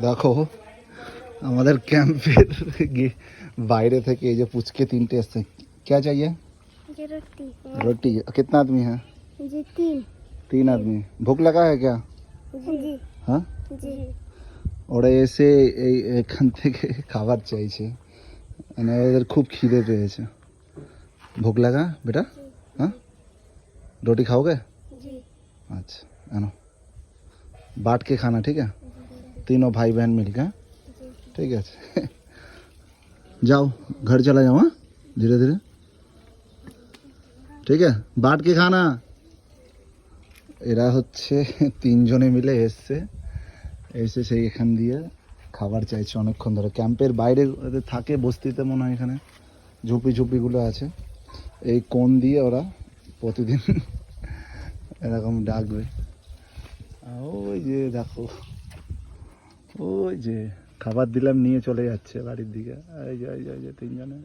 দেখো আমাদের ক্যাম্পের বাইরে থেকে এই যে পুচকে তিনটে এসছে। क्या चाहिए? रोटी। रोटी। कितना आदमी है? जी 3। 3 आदमी। भूख लगा है क्या? जी। हाँ, जी। ওরা এসে এখান থেকে খাবার চাইছে, মানে ওদের খুব খিদে পেয়েছে। भूख लगा बेटा? हाँ, रोटी खाओगे? जी। अच्छा आनो, बांट के खाना, ठीक है? तीनों भाई बहन मिलकर, ठीक है? जाओ घर चला जाओ, हाँ धीरे धीरे, ঠিক আছে? বাট কে খানা। এরা হচ্ছে তিনজনে মিলে এসে সেই এখান দিয়ে খাবার চাইছে অনেকক্ষণ ধরে। ক্যাম্পের বাইরে ওদের থাকে বস্তিতে, মনে হয় এখানে ঝুপড়িগুলো আছে। এই কোণ দিয়ে ওরা প্রতিদিন এরকম ডাকবে। ওই যে দেখো, ওই যে খাবার দিলাম নিয়ে চলে যাচ্ছে বাড়ির দিকে। এই যে তিনজনে।